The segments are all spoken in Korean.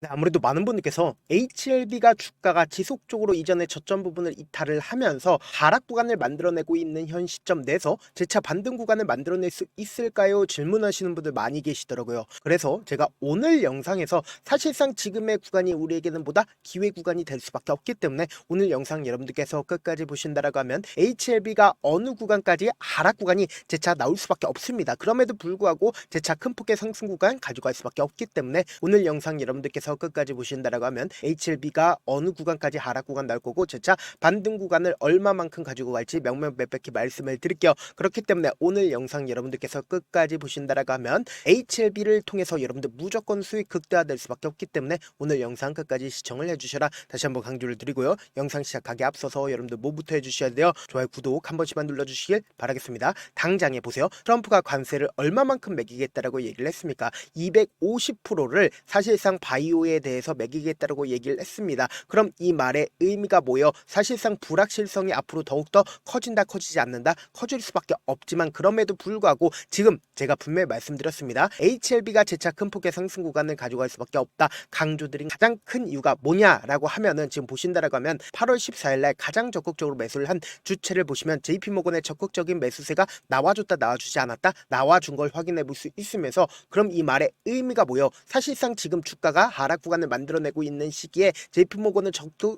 네, 아무래도 많은 분들께서 HLB가 주가가 지속적으로 이전의 저점 부분을 이탈을 하면서 하락 구간을 만들어내고 있는 현 시점 내에서 재차 반등 구간을 만들어낼 수 있을까요? 질문하시는 분들 많이 계시더라고요. 그래서 제가 오늘 영상에서 사실상 지금의 구간이 우리에게는 보다 기회 구간이 될 수밖에 없기 때문에 오늘 영상 여러분들께서 끝까지 보신다라고 하면 HLB가 어느 구간까지 하락 구간이 재차 나올 수밖에 없습니다. 그럼에도 불구하고 재차 큰 폭의 상승 구간 가져갈 수밖에 없기 때문에 오늘 영상 여러분들께서 끝까지 보신다라고 하면 HLB가 어느 구간까지 하락 구간 나올 거고 재차 반등 구간을 얼마만큼 가지고 갈지 명명백백히 말씀을 드릴게요. 그렇기 때문에 오늘 영상 여러분들께서 끝까지 보신다라고 하면 HLB를 통해서 여러분들 무조건 수익 극대화될 수밖에 없기 때문에 오늘 영상 끝까지 시청을 해주셔라 다시 한번 강조를 드리고요. 영상 시작하기 앞서서 여러분들 뭐부터 해주셔야 돼요? 좋아요, 구독 한 번씩만 눌러주시길 바라겠습니다. 당장에 보세요. 트럼프가 관세를 얼마만큼 매기겠다라고 얘기를 했습니까? 250%를 사실상 바이오에 대해서 매기겠다라고 얘기를 했습니다. 그럼 이 말의 의미가 뭐예요? 사실상 불확실성이 앞으로 더욱더 커진다, 커지지 않는다, 커질 수밖에 없지만 그럼에도 불구하고 지금 제가 분명히 말씀드렸습니다. HLB가 재차 큰 폭의 상승 구간을 가져갈 수밖에 없다 강조드린 가장 큰 이유가 뭐냐라고 하면은 지금 보신다라고 하면 8월 14일 날 가장 적극적으로 매수를 한 주체를 보시면 JP모건의 적극적인 매수세가 나와줬다, 나와주지 않았다, 나와준 걸 확인해 볼 수 있으면서 그럼 이 말의 의미가 뭐예요? 사실상 지금 주가가 하락 구간을 만들어내고 있는 시기에 JP모건은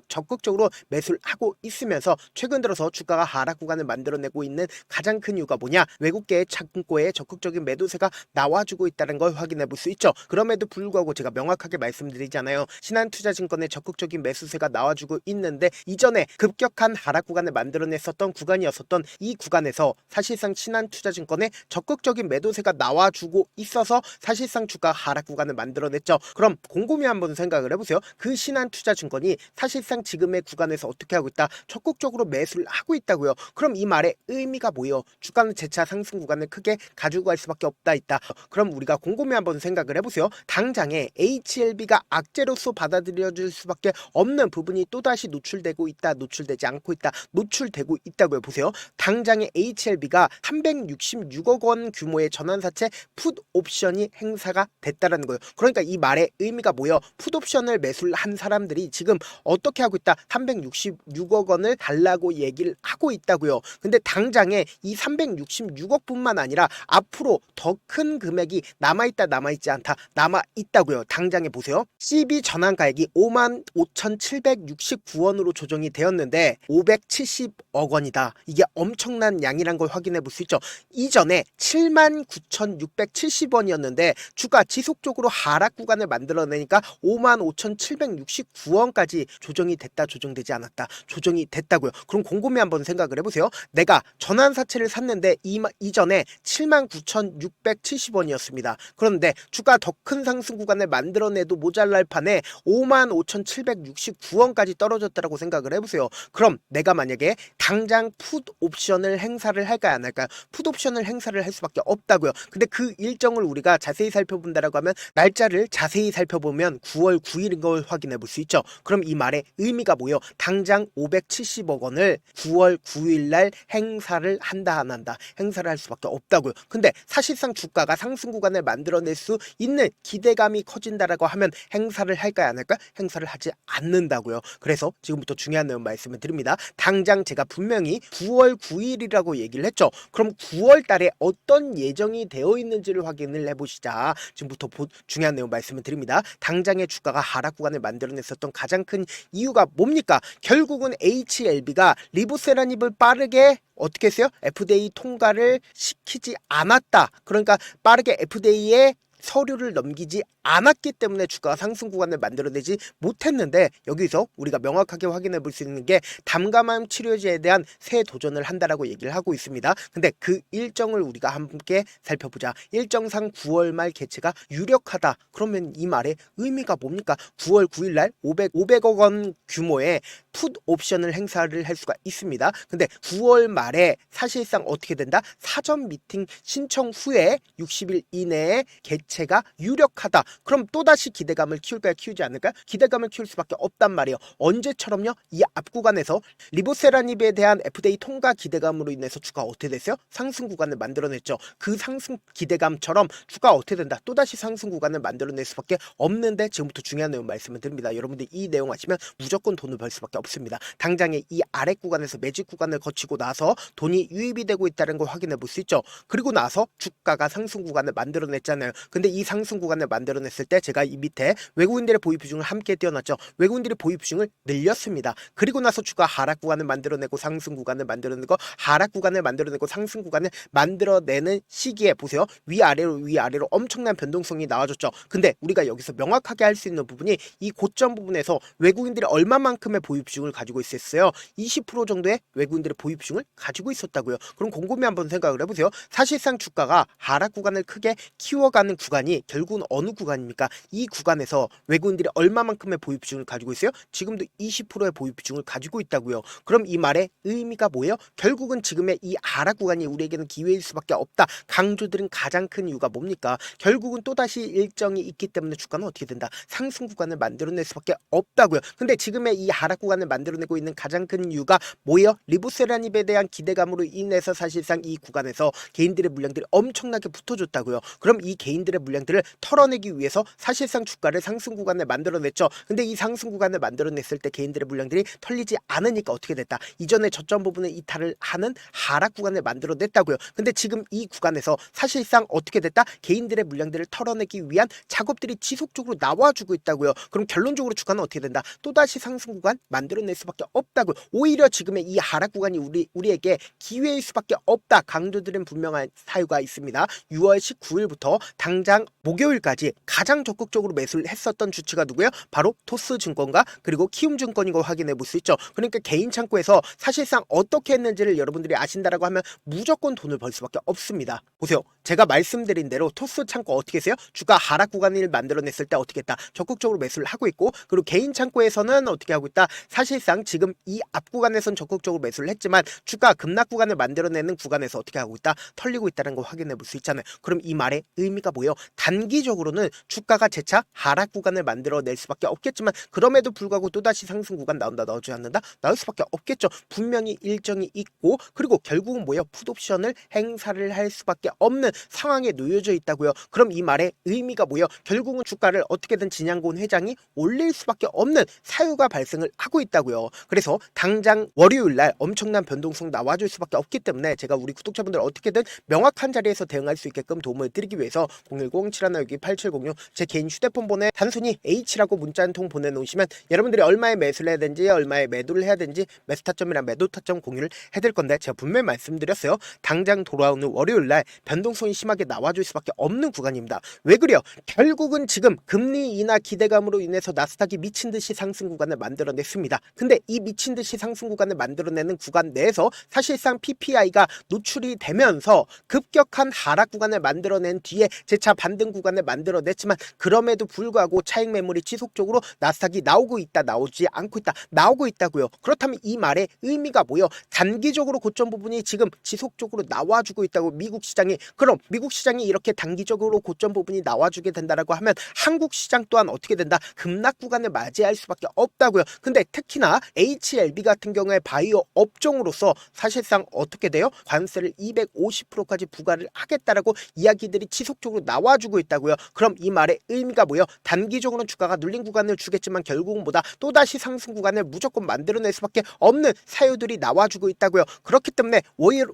적극적으로 매수를 하고 있으면서 최근 들어서 주가가 하락 구간을 만들어내고 있는 가장 큰 이유가 뭐냐? 외국계 창고에 적극적인 매도세가 나와주고 있다는 걸 확인해 볼 수 있죠. 그럼에도 불구하고 제가 명확하게 말씀드리잖아요. 신한투자증권의 적극적인 매수세가 나와주고 있는데 이전에 급격한 하락 구간을 만들어냈었던 구간이었었던 이 구간에서 사실상 신한투자증권의 적극적인 매도세가 나와주고 있어서 사실상 주가 하락 구간을 만들어냈죠. 그럼 곰곰이 한번 생각을 해보세요. 그 신한투자증권이 사실상 지금의 구간에서 어떻게 하고 있다? 적극적으로 매수를 하고 있다고요. 그럼 이 말의 의미가 뭐예요? 주가는 재차 상승 구간을 크게 가지고 갈 수밖에 없다 있다. 그럼 우리가 곰곰이 한번 생각을 해보세요. 당장에 HLB가 악재로서 받아들여질 수밖에 없는 부분이 또다시 노출되고 있다, 노출되지 않고 있다, 노출되고 있다고요. 보세요. 당장에 HLB가 366억 원 규모의 전환사채 풋 옵션이 행사가 됐다라는 거예요. 그러니까 이 말의 의미가 뭐예요? 풋 옵션을 매수를 한 사람들이 지금 어떻게 하고 있다? 366억 원을 달라고 얘기를 하고 있다고요. 근데 당장에 이 366억 뿐만 아니라 앞으로 더 큰 금액이 남아있다, 남아있지 않다, 남아있다고요. 당장에 보세요. CB 전환가액이 55,769원으로 조정이 되었는데 570억 원이다. 이게 엄청난 양이란 걸 확인해 볼 수 있죠. 이전에 79,670원이었는데 주가 지속적으로 하락 구간을 만들어내니까 55,769원까지 조정이 됐다, 조정되지 않았다, 조정이 됐다고요. 그럼 곰곰이 한번 생각을 해보세요. 내가 전환사채를 샀는데 이전에 79,670원이었습니다. 그런데 주가 더 큰 상승 구간을 만들어내도 모자랄 판에 55,769원까지 떨어졌다고 생각을 해보세요. 그럼 내가 만약에 당장 풋 옵션을 행사를 할까요, 안 할까요? 풋 옵션을 행사를 할 수밖에 없다고요. 근데 그 일정을 우리가 자세히 살펴본다라고 하면 날짜를 자세히 살펴보면 9월 9일인 걸 확인해 볼 수 있죠. 그럼 이 말의 의미가 뭐예요? 당장 570억 원을 9월 9일 날 행사를 한다, 안 한다? 행사를 할 수밖에 없다고요. 근데 사실상 주가가 상승 구간을 만들어낼 수 있는 기대감이 커진다라고 하면 행사를 할까요, 안 할까요? 행사를 하지 않는다고요. 그래서 지금부터 중요한 내용 말씀을 드립니다. 당장 제가 분명히 9월 9일이라고 얘기를 했죠. 그럼 9월 달에 어떤 예정이 되어 있는지를 확인을 해보시자. 지금부터 중요한 내용 말씀을 드립니다. 당장의 주가가 하락 구간을 만들어냈었던 가장 큰 이유가 뭡니까? 결국은 HLB가 리보세라닙을 빠르게 어떻게 했어요? FDA 통과를 시키지 않았다. 그러니까 빠르게 FDA에 서류를 넘기지 않았기 때문에 주가가 상승 구간을 만들어내지 못했는데 여기서 우리가 명확하게 확인해 볼 수 있는 게 담감암 치료제에 대한 새 도전을 한다라고 얘기를 하고 있습니다. 근데 그 일정을 우리가 함께 살펴보자. 일정상 9월 말 개최가 유력하다. 그러면 이 말의 의미가 뭡니까? 9월 9일 날 500억 원 규모의 풋 옵션을 행사를 할 수가 있습니다. 근데 9월 말에 사실상 어떻게 된다? 사전 미팅 신청 후에 60일 이내에 개최 자체가 유력하다. 그럼 또다시 기대감을 키울까요? 키우지 않을까요? 기대감을 키울 수밖에 없단 말이에요. 언제처럼요? 이 앞 구간에서 리보세라닙에 대한 FDA 통과 기대감으로 인해서 주가가 어떻게 됐어요? 상승 구간을 만들어냈죠. 그 상승 기대감처럼 주가가 어떻게 된다? 또다시 상승 구간을 만들어낼 수밖에 없는데 지금부터 중요한 내용 말씀을 드립니다. 여러분들 이 내용 아시면 무조건 돈을 벌 수밖에 없습니다. 당장에 이 아래 구간에서 매직 구간을 거치고 나서 돈이 유입이 되고 있다는 걸 확인해 볼 수 있죠. 그리고 나서 주가가 상승 구간을 만들어냈잖아요. 근데 이 상승 구간을 만들어냈을 때 제가 이 밑에 외국인들의 보유 비중을 함께 띄워놨죠. 외국인들이 보유 비중을 늘렸습니다. 그리고 나서 주가 하락 구간을 만들어내고 상승 구간을 만들어내고 하락 구간을 만들어내고 상승 구간을 만들어내는 시기에 보세요. 위아래로 엄청난 변동성이 나와줬죠. 근데 우리가 여기서 명확하게 할 수 있는 부분이 이 고점 부분에서 외국인들이 얼마만큼의 보유 비중을 가지고 있었어요? 20% 정도의 외국인들의 보유 비중을 가지고 있었다고요. 그럼 곰곰이 한번 생각을 해보세요. 사실상 주가가 하락 구간을 크게 키워가는 구간이 결국은 어느 구간입니까? 이 구간에서 외국인들이 얼마만큼의 보유 비중을 가지고 있어요? 지금도 20%의 보유 비중을 가지고 있다고요. 그럼 이 말의 의미가 뭐예요? 결국은 지금의 이 하락 구간이 우리에게는 기회일 수밖에 없다. 강조드린 가장 큰 이유가 뭡니까? 결국은 또다시 일정이 있기 때문에 주가는 어떻게 된다? 상승 구간을 만들어낼 수밖에 없다고요. 근데 지금의 이 하락 구간을 만들어내고 있는 가장 큰 이유가 뭐예요? 리보세라닙에 대한 기대감으로 인해서 사실상 이 구간에서 개인들의 물량들이 엄청나게 붙어줬다고요. 그럼 이 개인들의 물량들을 털어내기 위해서 사실상 주가를 상승 구간을 만들어냈죠. 근데 이 상승 구간을 만들어냈을 때 개인들의 물량들이 털리지 않으니까 어떻게 됐다? 이전에 저점 부분을 이탈을 하는 하락 구간을 만들어냈다고요. 근데 지금 이 구간에서 사실상 어떻게 됐다? 개인들의 물량들을 털어내기 위한 작업들이 지속적으로 나와주고 있다고요. 그럼 결론적으로 주가는 어떻게 된다? 또다시 상승 구간 만들어낼 수밖에 없다고요. 오히려 지금의 이 하락 구간이 우리에게 기회일 수밖에 없다. 강조드린 분명한 사유가 있습니다. 6월 19일부터 당장 목요일까지 가장 적극적으로 매수를 했었던 주체가 누구예요? 바로 토스증권과 그리고 키움증권인 걸 확인해 볼 수 있죠. 그러니까 개인 창구에서 사실상 어떻게 했는지를 여러분들이 아신다라고 하면 무조건 돈을 벌 수밖에 없습니다. 보세요. 제가 말씀드린 대로 토스 창구 어떻게 했어요? 주가 하락 구간을 만들어냈을 때 어떻게 했다? 적극적으로 매수를 하고 있고, 그리고 개인 창구에서는 어떻게 하고 있다? 사실상 지금 이 앞 구간에선 적극적으로 매수를 했지만 주가 급락 구간을 만들어내는 구간에서 어떻게 하고 있다? 털리고 있다는 걸 확인해 볼 수 있잖아요. 그럼 이 말의 의미가 뭐예요? 단기적으로는 주가가 재차 하락 구간을 만들어낼 수밖에 없겠지만 그럼에도 불구하고 또다시 상승 구간 나온다, 나오지 않는다? 나올 수밖에 없겠죠. 분명히 일정이 있고, 그리고 결국은 뭐예요? 풋옵션을 행사를 할 수밖에 없는 상황에 놓여져 있다고요. 그럼 이 말의 의미가 뭐예요? 결국은 주가를 어떻게든 진양곤 회장이 올릴 수밖에 없는 사유가 발생을 하고 있다고요. 그래서 당장 월요일날 엄청난 변동성 나와줄 수밖에 없기 때문에 제가 우리 구독자분들 어떻게든 명확한 자리에서 대응할 수 있게끔 도움을 드리기 위해서 010-7162-8706 제 개인 휴대폰 번호에 단순히 H라고 문자 한 통 보내놓으시면 여러분들이 얼마에 매수를 해야 되는지, 얼마에 매도를 해야 되는지, 매수 타점이랑 매도 타점 공유를 해드릴 건데, 제가 분명히 말씀드렸어요. 당장 돌아오는 월요일날 변동성이 심하게 나와줄 수밖에 없는 구간입니다. 왜 그래요? 결국은 지금 금리 인하 기대감으로 인해서 나스닥이 미친 듯이 상승 구간을 만들어냈습니다. 근데 이 미친 듯이 상승 구간을 만들어내는 구간 내에서 사실상 PPI가 노출이 되면서 급격한 하락 구간을 만들어낸 뒤에 재차 반등 구간을 만들어냈지만 그럼에도 불구하고 차익 매물이 지속적으로 나스닥이 나오고 있다, 나오지 않고 있다, 나오고 있다고요. 그렇다면 이 말의 의미가 뭐예요? 단기적으로 고점 부분이 지금 지속적으로 나와주고 있다고 미국 시장이, 그럼 미국 시장이 이렇게 단기적으로 고점 부분이 나와주게 된다라고 하면 한국 시장 또한 어떻게 된다? 급락 구간을 맞이할 수밖에 없다고요. 근데 특히나 HLB 같은 경우에 바이오 업종으로서 사실상 어떻게 돼요? 관세를 250%까지 부과를 하겠다라고 이야기들이 지속적으로 나와주고 있다고요. 그럼 이 말의 의미가 뭐예요? 단기적으로는 주가가 눌린 구간을 주겠지만 결국은 보다 또다시 상승 구간을 무조건 만들어낼 수밖에 없는 사유들이 나와주고 있다고요. 그렇기 때문에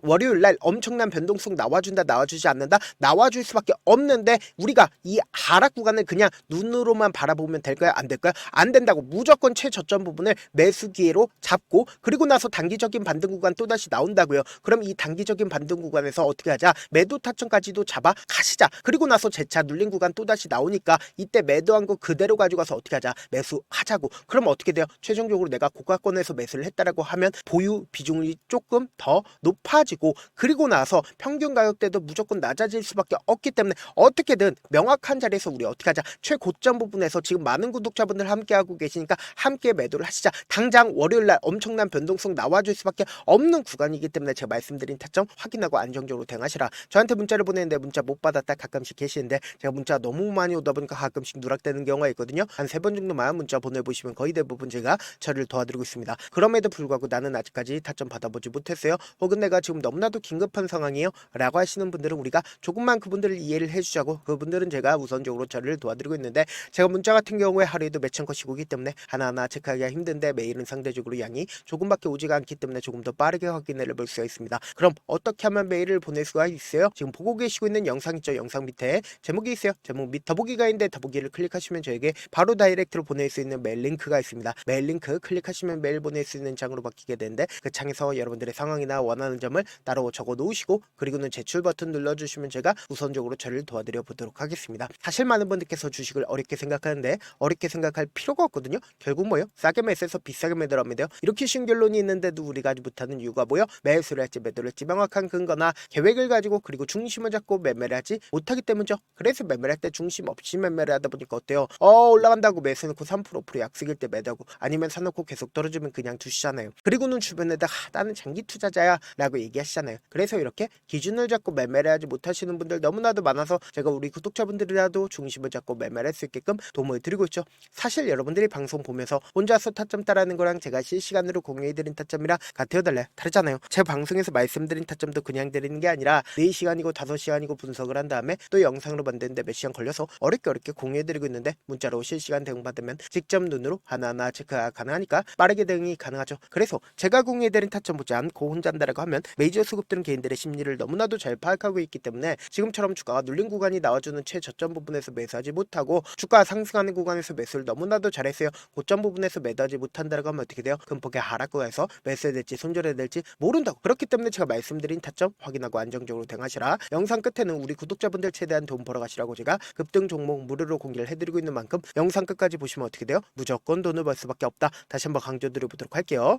월요일날 엄청난 변동성 나와준다, 나와주지 않는다, 나와줄 수밖에 없는데 우리가 이 하락 구간을 그냥 눈으로만 바라보면 될까요? 안 될까요? 안 된다고. 무조건 최저점 부분을 매수 기회로 잡고, 그리고 나서 단기적인 반등 구간 또다시 나온다고요. 그럼 이 단기적인 반등 구간에서 어떻게 하자? 매도 타점까지도 잡아 가시자. 그리고 나서 재차 눌린 구간 또다시 나오니까 이때 매도한 거 그대로 가져가서 어떻게 하자? 매수하자고. 그럼 어떻게 돼요? 최종적으로 내가 고가권에서 매수를 했다라고 하면 보유 비중이 조금 더 높아지고, 그리고 나서 평균 가격대도 무조건 무조건 낮아질 수밖에 없기 때문에 어떻게든 명확한 자리에서 우리 어떻게 하자. 최고점 부분에서 지금 많은 구독자분들 함께하고 계시니까 함께 매도를 하시자. 당장 월요일날 엄청난 변동성 나와줄 수밖에 없는 구간이기 때문에 제가 말씀드린 타점 확인하고 안정적으로 대응하시라. 저한테 문자를 보내는데 문자 못 받았다 가끔씩 계시는데 제가 문자 너무 많이 오다 보니까 가끔씩 누락되는 경우가 있거든요. 한 3번 정도만 문자 보내보시면 거의 대부분 제가 처리를 도와드리고 있습니다. 그럼에도 불구하고 나는 아직까지 타점 받아보지 못했어요. 혹은 내가 지금 너무나도 긴급한 상황이에요 라고 하시는 분들은 우리가 조금만 그분들을 이해를 해주자고, 그분들은 제가 우선적으로 처리를 도와드리고 있는데, 제가 문자 같은 경우에 하루에도 몇천 건씩 오기 때문에 하나하나 체크하기가 힘든데 메일은 상대적으로 양이 조금밖에 오지가 않기 때문에 조금 더 빠르게 확인을 해볼 수가 있습니다. 그럼 어떻게 하면 메일을 보낼 수가 있어요? 지금 보고 계시고 있는 영상 있죠? 영상 밑에 제목이 있어요. 제목 밑 더보기가 있는데 더보기를 클릭하시면 저에게 바로 다이렉트로 보낼 수 있는 메일 링크가 있습니다. 메일 링크 클릭하시면 메일 보낼 수 있는 창으로 바뀌게 되는데, 그 창에서 여러분들의 상황이나 원하는 점을 따로 적어 놓으시고 그리고는 제출 버튼 눌러주시면 제가 우선적으로 처리를 도와드려 보도록 하겠습니다. 사실 많은 분들께서 주식을 어렵게 생각하는데 어렵게 생각할 필요가 없거든요. 결국 뭐요? 싸게 매수해서 비싸게 매도하면 돼요. 이렇게 쉬운 결론이 있는데도 우리가 하지 못하는 이유가 뭐요? 매수를 할지 매도를 할지 명확한 근거나 계획을 가지고 그리고 중심을 잡고 매매를 하지 못하기 때문이죠. 그래서 매매를 할 때 중심 없이 매매를 하다 보니까 어때요? 올라간다고 매수해놓고 3% 5% 약속일 때 매도하고, 아니면 사놓고 계속 떨어지면 그냥 두시잖아요. 그리고는 주변에다 나는 장기 투자자야 라고 얘기하시잖아요. 그래서 이렇게 기준을 잡고 매매를 하지 못하시는 분들 너무나도 많아서 제가 우리 구독자분들이라도 중심을 잡고 매매를 할 수 있게끔 도움을 드리고 있죠. 사실 여러분들이 방송 보면서 혼자서 타점 따라하는 거랑 제가 실시간으로 공유해드린 타점이랑 같아요 달라요? 다르잖아요. 제 방송에서 말씀드린 타점도 그냥 드리는 게 아니라 4시간이고 5시간이고 분석을 한 다음에 또 영상으로 만드는데 몇 시간 걸려서 어렵게 공유해드리고 있는데, 문자로 실시간 대응 받으면 직접 눈으로 하나하나 체크가 가능하니까 빠르게 대응이 가능하죠. 그래서 제가 공유해드린 타점 보지 않고 혼자 한다라고 하면 메이저 수급들은 개인들의 심리를 너무나도 잘 파악하고 있기 때문에 지금처럼 주가가 눌린 구간이 나와주는 최저점 부분에서 매수하지 못하고 주가가 상승하는 구간에서 매수를 너무나도 잘했어요. 고점 부분에서 매도하지 못한다라고 하면 어떻게 돼요? 금폭의 하락 구간에서 매수해야 될지 손절해야 될지 모른다고. 그렇기 때문에 제가 말씀드린 타점 확인하고 안정적으로 대응하시라. 영상 끝에는 우리 구독자분들 최대한 돈 벌어가시라고 제가 급등 종목 무료로 공개를 해드리고 있는 만큼 영상 끝까지 보시면 어떻게 돼요? 무조건 돈을 벌 수밖에 없다. 다시 한번 강조드려보도록 할게요.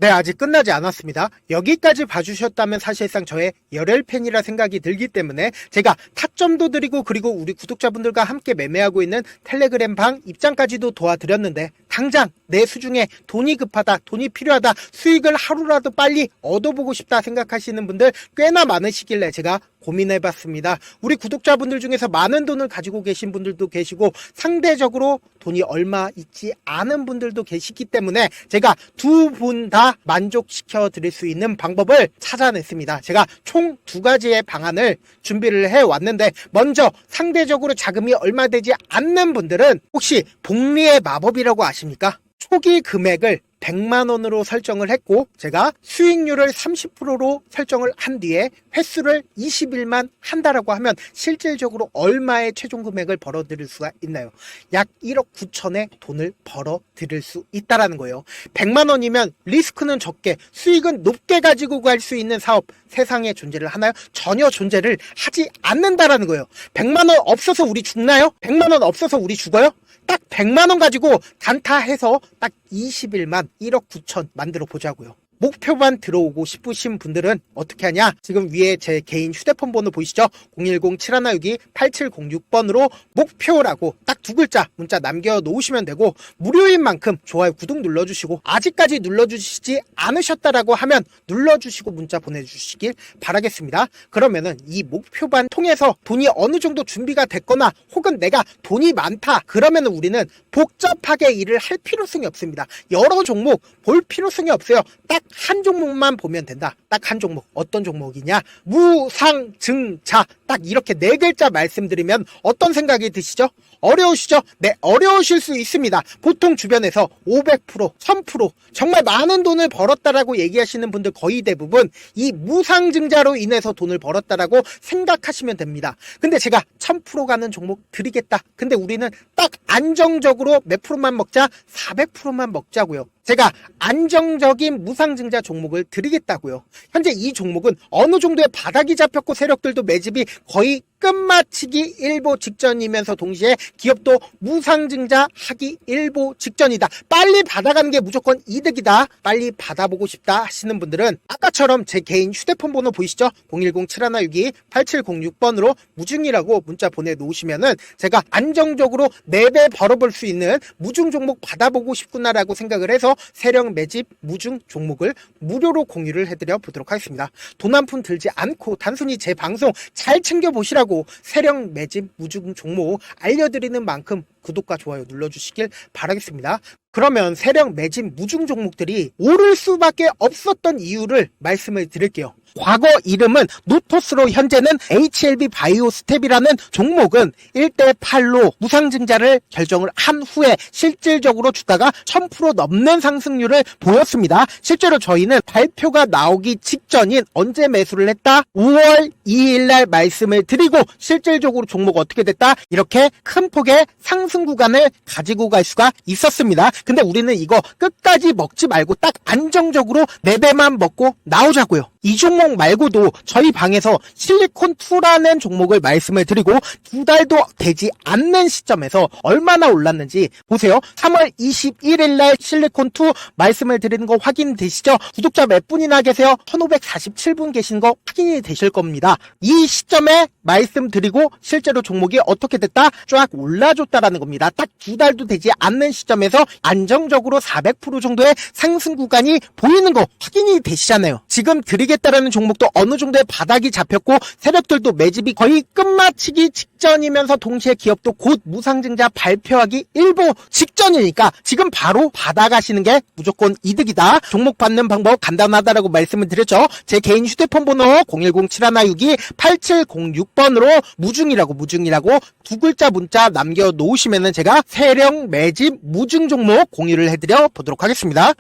네, 아직 끝나지 않았습니다. 여기까지 봐주셨다면 사실상 저의 열혈 팬이라 생각이 들기 때문에 제가 타점도 드리고 그리고 우리 구독자분들과 함께 매매하고 있는 텔레그램 방 입장까지도 도와드렸는데, 당장 내 수중에 돈이 급하다, 돈이 필요하다, 수익을 하루라도 빨리 얻어보고 싶다 생각하시는 분들 꽤나 많으시길래 제가 고민해봤습니다. 우리 구독자분들 중에서 많은 돈을 가지고 계신 분들도 계시고 상대적으로 돈이 얼마 있지 않은 분들도 계시기 때문에 제가 두 분 다 만족시켜 드릴 수 있는 방법을 찾아냈습니다. 제가 총 2가지의 방안을 준비를 해왔는데, 먼저 상대적으로 자금이 얼마 되지 않는 분들은 혹시 복리의 마법이라고 아십니까? 초기 금액을 100만원으로 설정을 했고 제가 수익률을 30%로 설정을 한 뒤에 횟수를 20일만 한다라고 하면 실질적으로 얼마의 최종 금액을 벌어들일 수가 있나요? 약 1억 9천의 돈을 벌어들일 수 있다라는 거예요. 100만원이면 리스크는 적게 수익은 높게 가지고 갈 수 있는 사업 세상에 존재를 하나요? 전혀 존재를 하지 않는다라는 거예요. 100만원 없어서 우리 죽나요? 100만원 없어서 우리 죽어요? 딱 100만원 가지고 단타해서 딱 20일만 1억 9천 만들어 보자고요. 목표만 들어오고 싶으신 분들은 어떻게 하냐? 지금 위에 제 개인 휴대폰 번호 보이시죠? 010-7162-8706번으로 목표라고 딱 2글자 문자 남겨놓으시면 되고, 무료인 만큼 좋아요 구독 눌러주시고 아직까지 눌러주시지 않으셨다라고 하면 눌러주시고 문자 보내주시길 바라겠습니다. 그러면은 이 목표반 통해서 돈이 어느 정도 준비가 됐거나 혹은 내가 돈이 많다 그러면은 우리는 복잡하게 일을 할 필요성이 없습니다. 여러 종목 볼 필요성이 없어요. 딱 한 종목만 보면 된다. 딱 한 종목. 어떤 종목이냐? 무상증자. 딱 이렇게 4글자 말씀드리면 어떤 생각이 드시죠? 어려우시죠? 네, 어려우실 수 있습니다. 보통 주변에서 500%, 1000% 정말 많은 돈을 벌었다라고 얘기하시는 분들 거의 대부분 이 무상증자로 인해서 돈을 벌었다라고 생각하시면 됩니다. 근데 제가 1000% 가는 종목 드리겠다. 근데 우리는 딱 안정적으로 몇 프로만 먹자? 400%만 먹자고요. 제가 안정적인 무상증자 종목을 드리겠다고요. 현재 이 종목은 어느 정도의 바닥이 잡혔고 세력들도 매집이 거의 끝마치기 일보 직전이면서 동시에 기업도 무상증자 하기 일보 직전이다. 빨리 받아가는 게 무조건 이득이다. 빨리 받아보고 싶다 하시는 분들은 아까처럼 제 개인 휴대폰 번호 보이시죠? 010-7162-8706번으로 무중이라고 문자 보내놓으시면은 제가 안정적으로 4배 벌어볼 수 있는 무중 종목 받아보고 싶구나라고 생각을 해서 세력 매집 무중 종목을 무료로 공유를 해드려 보도록 하겠습니다. 돈 한 푼 들지 않고 단순히 제 방송 잘 챙겨보시라고 세력 매집 무중 종목 알려드리는 만큼 구독과 좋아요 눌러주시길 바라겠습니다. 그러면 세력 매집 무중 종목들이 오를 수밖에 없었던 이유를 말씀을 드릴게요. 과거 이름은 노토스로 현재는 HLB 바이오스텝이라는 종목은 1대8로 무상증자를 결정을 한 후에 실질적으로 주가가 1000% 넘는 상승률을 보였습니다. 실제로 저희는 발표가 나오기 직전인 언제 매수를 했다? 5월 2일날 말씀을 드리고 실질적으로 종목 어떻게 됐다? 이렇게 큰 폭의 상승 구간을 가지고 갈 수가 있었습니다. 근데 우리는 이거 끝까지 먹지 말고 딱 안정적으로 4배만 먹고 나오자고요. 이 종목 말고도 저희 방에서 실리콘2라는 종목을 말씀을 드리고 2달도 되지 않는 시점에서 얼마나 올랐는지 보세요. 3월 21일 날 실리콘2 말씀을 드리는 거 확인되시죠? 구독자 몇 분이나 계세요? 1547분 계신 거 확인이 되실 겁니다. 이 시점에 말씀드리고 실제로 종목이 어떻게 됐다? 쫙 올라줬다라는 겁니다. 딱 2달도 되지 않는 시점에서 안정적으로 400% 정도의 상승 구간이 보이는 거 확인이 되시잖아요. 지금 드리겠다라는 종목도 어느 정도의 바닥이 잡혔고 세력들도 매집이 거의 끝마치기 직전이면서 동시에 기업도 곧 무상증자 발표하기 일보 직전이니까 지금 바로 받아가시는 게 무조건 이득이다. 종목 받는 방법 간단하다라고 말씀을 드렸죠. 제 개인 휴대폰 번호 010-7162-8706번으로 무중이라고 두 글자 문자 남겨놓으시면은 제가 세력 매집 무중 종목 공유를 해드려 보도록 하겠습니다.